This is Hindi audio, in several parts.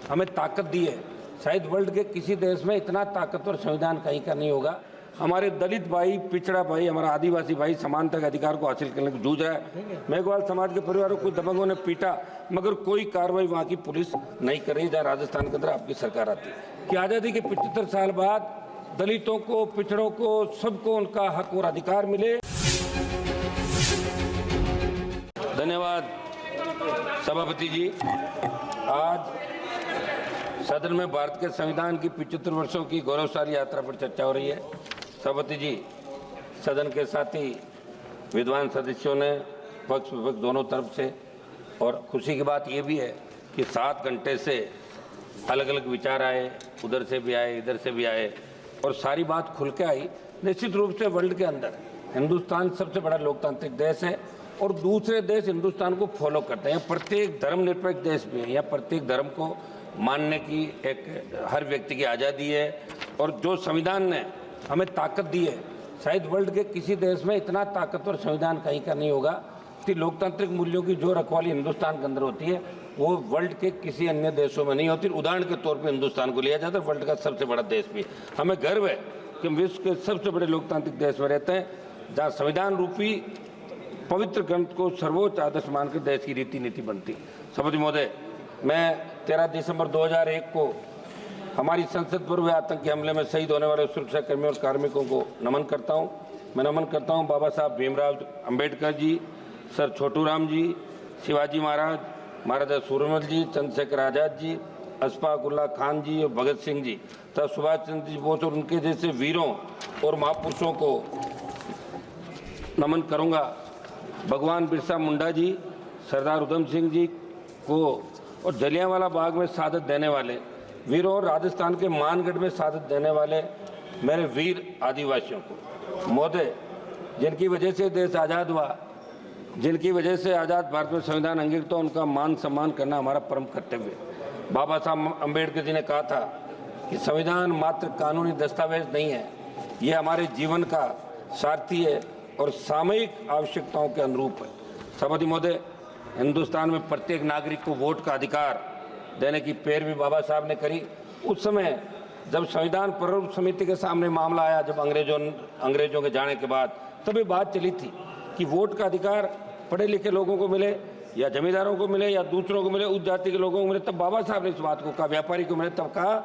हमें ताकत दी है। शायद वर्ल्ड के किसी देश में इतना ताकतवर संविधान कहीं का नहीं होगा। हमारे दलित भाई, पिछड़ा भाई, हमारा आदिवासी भाई समानता के अधिकार को हासिल करने को जूझ रहा है। मेघवाल समाज के परिवारों को दबंगों ने पीटा, मगर कोई कार्रवाई वहाँ की पुलिस नहीं कर रही, जहाँ राजस्थान के अंदर आपकी सरकार आती है। कि आज़ादी के 75 साल बाद दलितों को, पिछड़ों को, सबको उनका हक और अधिकार मिले। धन्यवाद सभापति जी। आज सदन में भारत के संविधान की 75 वर्षों की गौरवशाली यात्रा पर चर्चा हो रही है। सभापति जी, सदन के साथी विद्वान सदस्यों ने पक्ष विपक्ष दोनों तरफ से, और खुशी की बात ये भी है कि 7 घंटे से अलग अलग विचार आए, उधर से भी आए, इधर से भी आए, और सारी बात खुल के आई। निश्चित रूप से वर्ल्ड के अंदर हिंदुस्तान सबसे बड़ा लोकतांत्रिक देश है और दूसरे देश हिंदुस्तान को फॉलो करते हैं। प्रत्येक धर्मनिरपेक्ष देश भी है, यहाँ प्रत्येक धर्म को मानने की एक हर व्यक्ति की आज़ादी है। और जो संविधान ने हमें ताकत दी है, शायद वर्ल्ड के किसी देश में इतना ताकतवर संविधान कहीं का नहीं होगा कि लोकतांत्रिक मूल्यों की जो रखवाली हिंदुस्तान के अंदर होती है वो वर्ल्ड के किसी अन्य देशों में नहीं होती। उदाहरण के तौर पे हिंदुस्तान को लिया जाता है, वर्ल्ड का सबसे बड़ा देश भी। हमें गर्व है कि हम विश्व के सबसे बड़े लोकतांत्रिक देश में रहते हैं, जहाँ संविधान रूपी पवित्र ग्रंथ को सर्वोच्च आदर्श मानकर देश की रीति नीति बनती। सभापति महोदय, मैं 13 दिसंबर 2001 को हमारी संसद पर हुए आतंकी हमले में शहीद होने वाले सुरक्षाकर्मियों और कार्मिकों को नमन करता हूँ। मैं नमन करता हूँ बाबा साहब भीमराव अंबेडकर जी, सर छोटू राम जी, शिवाजी महाराज, महाराजा सूरजमल जी, चंद्रशेखर आज़ाद जी, अशफाक उल्लाह खान जी और भगत सिंह जी तथा सुभाष चंद्र जी बोस और उनके जैसे वीरों और महापुरुषों को नमन करूँगा। भगवान बिरसा मुंडा जी, सरदार उधम सिंह जी को और जलियांवाला बाग में शहादत देने वाले वीरों और राजस्थान के मानगढ़ में शहादत देने वाले मेरे वीर आदिवासियों को। महोदय, जिनकी वजह से देश आज़ाद हुआ, जिनकी वजह से आज़ाद भारत में संविधान अंगीकृत हो, उनका मान सम्मान करना हमारा परम कर्तव्य है। बाबा साहब अम्बेडकर जी ने कहा था कि संविधान मात्र कानूनी दस्तावेज नहीं है, ये हमारे जीवन का सारथी है और सामयिक आवश्यकताओं के अनुरूप है। सभापति महोदय, हिंदुस्तान में प्रत्येक नागरिक को वोट का अधिकार देने की पैरवी बाबा साहब ने करी। उस समय जब संविधान प्रारूप समिति के सामने मामला आया, जब अंग्रेजों के जाने के बाद, तभी बात चली थी कि वोट का अधिकार पढ़े लिखे लोगों को मिले या जमींदारों को मिले या दूसरों को मिले, उस जाति के लोगों को मिले। तब बाबा साहब ने इस बात को कहा, व्यापारी को मिले, तब कहा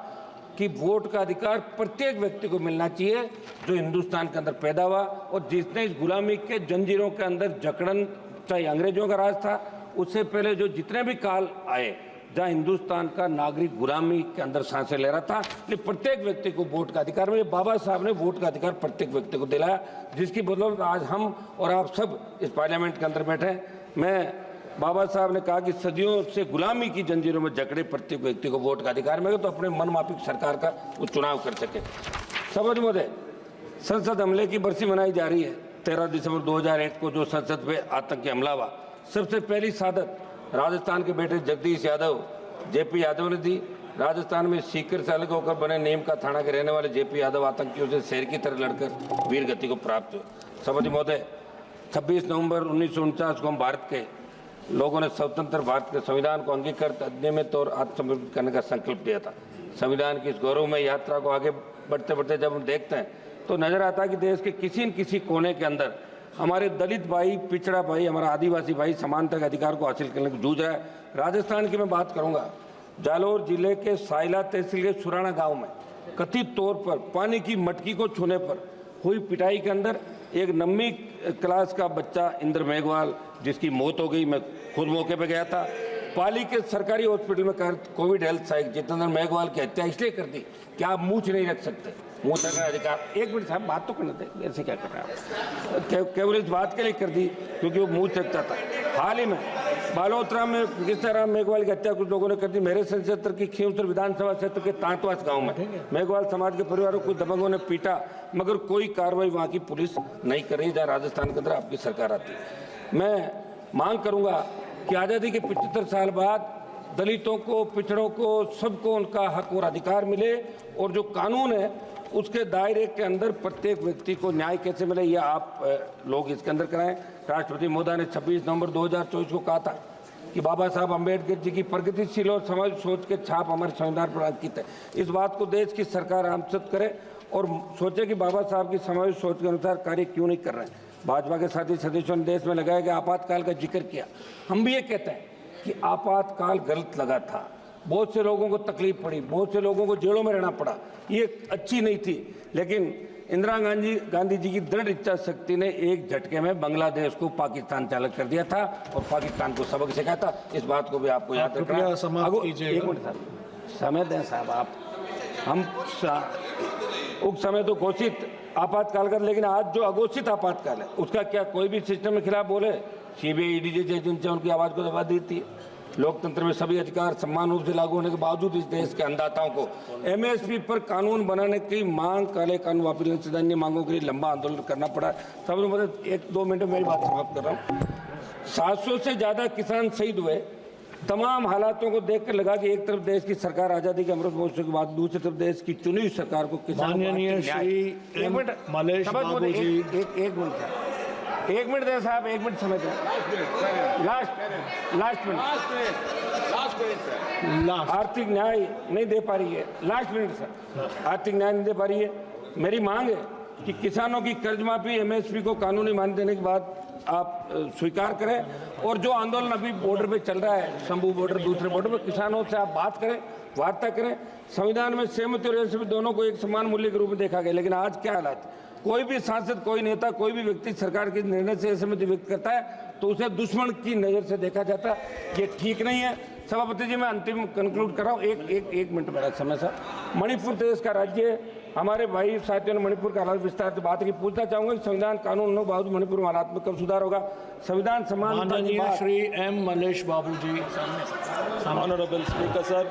कि वोट का अधिकार प्रत्येक व्यक्ति को मिलना चाहिए जो हिंदुस्तान के अंदर पैदा हुआ और जिसने इस गुलामी के जंजीरों के अंदर जकड़न, चाहे अंग्रेजों का राज था, उससे पहले जो जितने भी काल आए जहाँ हिंदुस्तान का नागरिक गुलामी के अंदर सांसें ले रहा था, लेकिन प्रत्येक व्यक्ति को वोट का अधिकार मिले। बाबा साहब ने वोट का अधिकार प्रत्येक व्यक्ति को दिलाया, जिसकी बदौलत आज हम और आप सब इस पार्लियामेंट के अंदर बैठे हैं। मैं बाबा साहब ने कहा कि सदियों से गुलामी की जंजीरों में जकड़े प्रत्येक व्यक्ति को वोट का अधिकार मिले तो अपने मनमाफिक सरकार का वो चुनाव कर सके। सभापति महोदय, संसद हमले की बरसी मनाई जा रही है। 13 दिसंबर 2001 को जो संसद पे आतंकी हमला हुआ, सबसे पहली शहादत राजस्थान के बेटे जगदीश यादव, जेपी यादव ने दी। राजस्थान में सीकर से अलग होकर बने नीम का थाना के रहने वाले जेपी यादव आतंकियों से शेर की तरह लड़कर वीर गति को प्राप्त हुए। सभापति महोदय, 26 नवंबर 1949 को हम भारत के लोगों ने स्वतंत्र भारत के संविधान को अंगीकृत, अधिनियमित और आत्मसमर्पित करने का संकल्प लिया था। संविधान की इस गौरवमय यात्रा को आगे बढ़ते बढ़ते जब हम देखते हैं तो नजर आता है कि देश के किसी न किसी कोने के अंदर हमारे दलित भाई, पिछड़ा भाई, हमारा आदिवासी भाई समानता के अधिकार को हासिल करने को जूझ रहा है। राजस्थान की मैं बात करूंगा, जालौर जिले के साइला तहसील के सुराना गांव में कथित तौर पर पानी की मटकी को छूने पर हुई पिटाई के अंदर एक 9वीं क्लास का बच्चा इंद्र मेघवाल, जिसकी मौत हो गई। मैं खुद मौके पर गया था। पाली के सरकारी हॉस्पिटल में कोविड हेल्थ सहायक जितेंद्र मेघवाल की हत्या इसलिए कर दी कि आप मूछ नहीं रख सकते, मुंह तकने अधिकार। एक मिनट साहब, बात तो करने दें, ऐसे क्या कर रहे हैं आप? केवल इस बात के लिए कर दी क्योंकि वो मुंह सकता था। हाल ही में बालोतरा में कृष्णाराम मेघवाल की हत्या कुछ लोगों ने कर दी। मेरे क्षेत्र की खींवसर विधानसभा क्षेत्र के तांतवास गांव में मेघवाल समाज के परिवारों को दबंगों ने पीटा, मगर कोई कार्रवाई वहाँ की पुलिस नहीं कर रही, जहाँ राजस्थान के अंदर आपकी सरकार आती है। मैं मांग करूँगा कि आज़ादी के 75 साल बाद दलितों को, पिछड़ों को, सबको उनका हक और अधिकार मिले और जो कानून है उसके दायरे के अंदर प्रत्येक व्यक्ति को न्याय कैसे मिले, ये आप लोग इसके अंदर कराएं। राष्ट्रपति महोदय ने 26 नवंबर 2024 को कहा था कि बाबा साहब अम्बेडकर जी की प्रगतिशील और समाज सोच के छाप हमारे संविधान पर अंकित है। इस बात को देश की सरकार आमसद करे और सोचे कि बाबा साहब की समाज सोच के अनुसार कार्य क्यों नहीं कर रहे हैं। भाजपा के साथी सदस्यों ने देश में लगाया गया आपातकाल का जिक्र किया। हम भी ये कहते हैं कि आपातकाल गलत लगा था, बहुत से लोगों को तकलीफ पड़ी, बहुत से लोगों को जेलों में रहना पड़ा, ये अच्छी नहीं थी। लेकिन इंदिरा गांधी जी की दृढ़ इच्छा शक्ति ने एक झटके में बांग्लादेश को पाकिस्तान चालक कर दिया था और पाकिस्तान को सबक सिखाया था। इस बात को भी आपको याद रखना है। एक मिनट साहब, समय दें साहब आप। हम उस समय तो घोषित आपातकाल का, लेकिन आज जो अघोषित आपातकाल है उसका क्या कोई भी सिस्टम के खिलाफ बोले? सीबीआई ईडी जैसी एजेंसियां उनकी आवाज़ को दबा देती है। लोकतंत्र में सभी अधिकार समान रूप से लागू होने के बावजूद इस देश के अन्नदाताओं को एमएसपी पर कानून बनाने की मांग, काले कानून वापस अन्य मांगों के लिए लंबा आंदोलन करना पड़ा। सबने मतलब 1-2 मिनट में मेरी बात समाप्त कर रहा हूँ। 700 से ज़्यादा किसान शहीद हुए। तमाम हालातों को देखकर लगा कि एक तरफ देश की सरकार आज़ादी के अमृत महोत्सव के बाद, दूसरी तरफ देश की चुनी हुई सरकार को किसान माननीय श्री मलेश बाबू जी एक मिनट दें साहब, 1 मिनट समय दें। लास्ट मिनट आर्थिक न्याय नहीं दे पा रही है। लास्ट मिनट सर, आर्थिक न्याय नहीं दे पा रही है। मेरी मांग है कि किसानों की कर्ज माफी, एमएसपी को कानूनी मान्यता देने के बाद आप स्वीकार करें और जो आंदोलन अभी बॉर्डर पे चल रहा है, शंभू बॉर्डर, दूसरे बॉर्डर पे, किसानों से आप बात करें, वार्ता करें। संविधान में सहमति और एमएसपी दोनों को एक समान मूल्य के रूप में देखा गया, लेकिन आज क्या हालात? कोई भी सांसद, कोई नेता, कोई भी व्यक्ति सरकार के निर्णय से असहमति व्यक्त करता है तो उसे दुश्मन की नज़र से देखा जाता है। ये ठीक नहीं है। सभापति जी, मैं अंतिम कंक्लूड कर रहा हूँ। एक मिनट मेरा समय सर। मणिपुर देश का राज्य है। हमारे भाई साथियों ने मणिपुर का हालात विस्तार से बात की। पूछना चाहूंगा कि संविधान कानून होने के बावजूद मणिपुर में हालात में कब सुधार होगा? संविधान समान माननीय श्री एम मलेश बाबू जी। Honorable Speaker, sir.